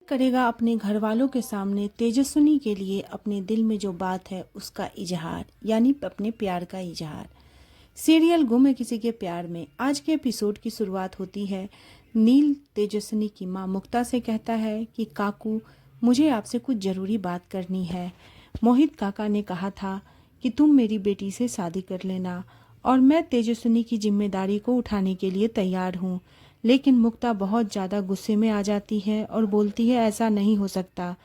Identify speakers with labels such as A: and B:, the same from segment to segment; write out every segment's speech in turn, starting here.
A: करेगा अपने घर वालों के सामने तेजस्विनी के लिए अपने दिल में जो बात है उसका इजहार, यानी अपने प्यार का इजहार। सीरियल गुम है किसी के प्यार में आज के एपिसोड की शुरुआत होती है। नील तेजस्विनी की मां मुक्ता से कहता है कि काकू, मुझे आपसे कुछ ज़रूरी बात करनी है। मोहित काका ने कहा था कि तुम मेरी बेटी से शादी कर लेना और मैं तेजस्विनी की जिम्मेदारी को उठाने के लिए तैयार हूँ। लेकिन मुक्ता बहुत ज़्यादा गुस्से में आ जाती है और बोलती है ऐसा नहीं हो सकता।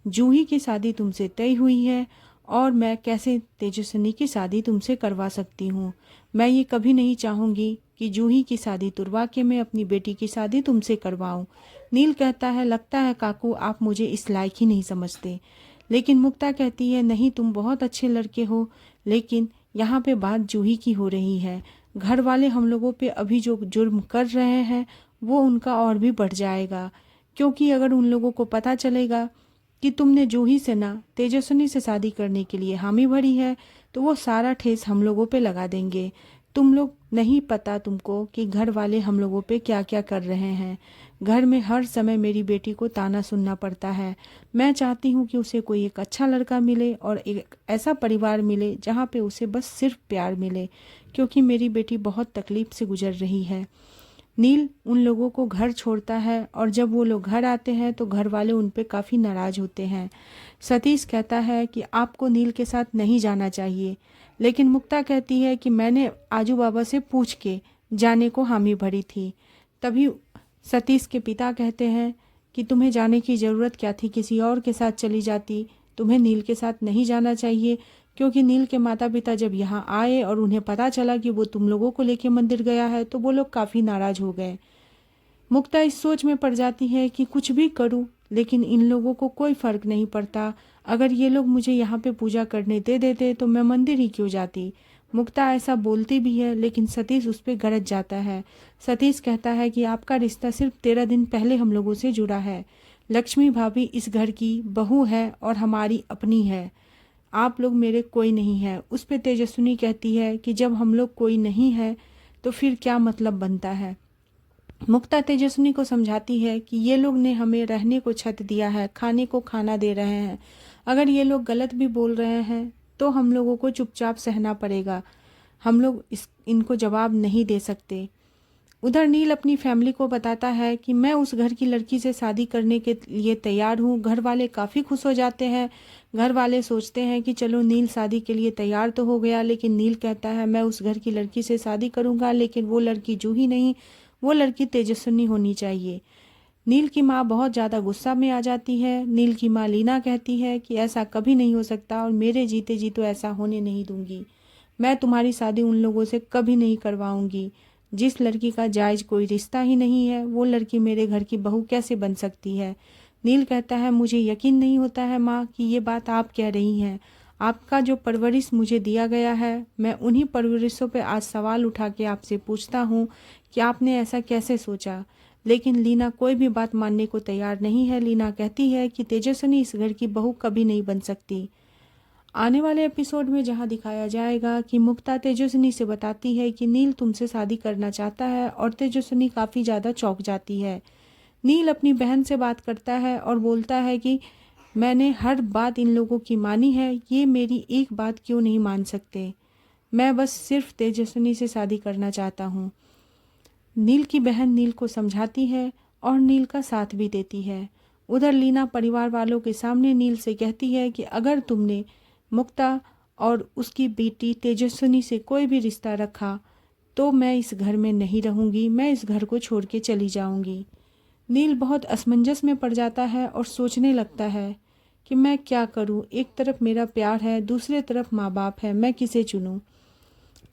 A: जूही की शादी तुमसे तय हुई है और मैं कैसे तेजस्विनी की शादी तुमसे करवा सकती हूँ। मैं ये कभी नहीं चाहूँगी कि जूही की शादी तुड़वा के मैं अपनी बेटी की शादी तुमसे करवाऊँ। नील कहता है लगता है काकू आप मुझे इस लायक ही नहीं समझते। लेकिन मुक्ता कहती है नहीं, तुम बहुत अच्छे लड़के हो, लेकिन यहाँ पे बात जूही की हो रही है। घर वाले हम लोगों पे अभी जो जुर्म कर रहे हैं वो उनका और भी बढ़ जाएगा, क्योंकि अगर उन लोगों को पता चलेगा कि तुमने जूही से ना तेजस्विनी से शादी करने के लिए हामी भरी है तो वो सारा ठेस हम लोगों पे लगा देंगे। तुम लोग नहीं पता तुमको कि घर वाले हम लोगों पे क्या क्या कर रहे हैं। घर में हर समय मेरी बेटी को ताना सुनना पड़ता है। मैं चाहती हूँ कि उसे कोई एक अच्छा लड़का मिले और एक ऐसा परिवार मिले जहाँ पे उसे बस सिर्फ प्यार मिले, क्योंकि मेरी बेटी बहुत तकलीफ से गुजर रही है। नील उन लोगों को घर छोड़ता है और जब वो लोग घर आते हैं तो घर वाले उन पे काफ़ी नाराज़ होते हैं। सतीश कहता है कि आपको नील के साथ नहीं जाना चाहिए, लेकिन मुक्ता कहती है कि मैंने आजू बाबा से पूछ के जाने को हामी भरी थी। तभी सतीश के पिता कहते हैं कि तुम्हें जाने की ज़रूरत क्या थी, किसी और के साथ चली जाती। तुम्हें नील के साथ नहीं जाना चाहिए, क्योंकि नील के माता पिता जब यहाँ आए और उन्हें पता चला कि वो तुम लोगों को लेके मंदिर गया है तो वो लोग काफ़ी नाराज़ हो गए। मुक्ता इस सोच में पड़ जाती है कि कुछ भी करूं लेकिन इन लोगों को कोई फ़र्क नहीं पड़ता। अगर ये लोग मुझे यहाँ पे पूजा करने दे देते तो मैं मंदिर ही क्यों जाती। मुक्ता ऐसा बोलती भी है लेकिन सतीश उस पर गरज जाता है। सतीश कहता है कि आपका रिश्ता सिर्फ 13 दिन पहले हम लोगों से जुड़ा है। लक्ष्मी भाभी इस घर की बहू है और हमारी अपनी है। आप लोग मेरे कोई नहीं है। उस पर तेजस्विनी कहती है कि जब हम लोग कोई नहीं है तो फिर क्या मतलब बनता है। मुक्ता तेजस्विनी को समझाती है कि ये लोग ने हमें रहने को छत दिया है, खाने को खाना दे रहे हैं। अगर ये लोग गलत भी बोल रहे हैं तो हम लोगों को चुपचाप सहना पड़ेगा। हम लोग इनको जवाब नहीं दे सकते। उधर नील अपनी फैमिली को बताता है कि मैं उस घर की लड़की से शादी करने के लिए तैयार हूँ। घर वाले काफ़ी खुश हो जाते हैं। घर वाले सोचते हैं कि चलो नील शादी के लिए तैयार तो हो गया, लेकिन नील कहता है मैं उस घर की लड़की से शादी करूँगा, लेकिन वो लड़की जूही नहीं, वो लड़की तेजस्विनी होनी चाहिए। नील की माँ बहुत ज़्यादा गुस्सा में आ जाती है। नील की माँ लीना कहती है कि ऐसा कभी नहीं हो सकता और मेरे जीते जी तो ऐसा होने नहीं दूंगी। मैं तुम्हारी शादी उन लोगों से कभी नहीं करवाऊंगी। जिस लड़की का जायज़ कोई रिश्ता ही नहीं है वो लड़की मेरे घर की बहू कैसे बन सकती है। नील कहता है मुझे यकीन नहीं होता है माँ कि ये बात आप कह रही हैं। आपका जो परवरिश मुझे दिया गया है, मैं उन्हीं परवरिशों पे आज सवाल उठा के आपसे पूछता हूँ कि आपने ऐसा कैसे सोचा। लेकिन लीना कोई भी बात मानने को तैयार नहीं है। लीना कहती है कि तेजस्विनी इस घर की बहू कभी नहीं बन सकती। आने वाले एपिसोड में जहां दिखाया जाएगा कि मुक्ता तेजस्विनी से बताती है कि नील तुमसे शादी करना चाहता है और तेजस्विनी काफ़ी ज़्यादा चौंक जाती है। नील अपनी बहन से बात करता है और बोलता है कि मैंने हर बात इन लोगों की मानी है, ये मेरी एक बात क्यों नहीं मान सकते। मैं बस सिर्फ तेजस्विनी से शादी करना चाहता हूँ। नील की बहन नील को समझाती है और नील का साथ भी देती है। उधर लीना परिवार वालों के सामने नील से कहती है कि अगर तुमने मुक्ता और उसकी बेटी तेजस्विनी से कोई भी रिश्ता रखा तो मैं इस घर में नहीं रहूंगी, मैं इस घर को छोड़ के चली जाऊंगी। नील बहुत असमंजस में पड़ जाता है और सोचने लगता है कि मैं क्या करूं। एक तरफ मेरा प्यार है, दूसरे तरफ माँ बाप है, मैं किसे चुनूं।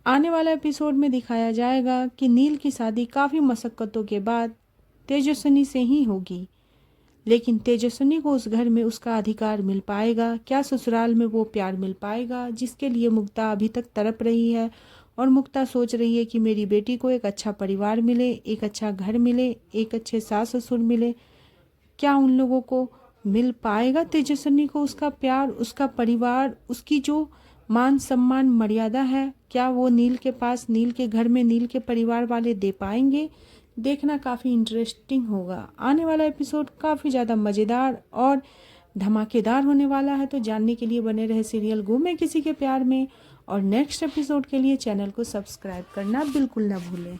A: आने वाला एपिसोड में दिखाया जाएगा कि नील की शादी काफ़ी मशक्क़तों के बाद तेजस्विनी से ही होगी। लेकिन तेजस्विनी को उस घर में उसका अधिकार मिल पाएगा क्या, ससुराल में वो प्यार मिल पाएगा जिसके लिए मुक्ता अभी तक तड़प रही है। और मुक्ता सोच रही है कि मेरी बेटी को एक अच्छा परिवार मिले, एक अच्छा घर मिले, एक अच्छे सास ससुर मिले। क्या उन लोगों को मिल पाएगा तेजस्विनी को उसका प्यार, उसका परिवार, उसकी जो मान सम्मान मर्यादा है, क्या वो नील के पास, नील के घर में नील के परिवार वाले दे पाएंगे। देखना काफ़ी इंटरेस्टिंग होगा। आने वाला एपिसोड काफ़ी ज़्यादा मज़ेदार और धमाकेदार होने वाला है, तो जानने के लिए बने रहे सीरियल गुम है किसी के प्यार में। और नेक्स्ट एपिसोड के लिए चैनल को सब्सक्राइब करना बिल्कुल ना भूलें।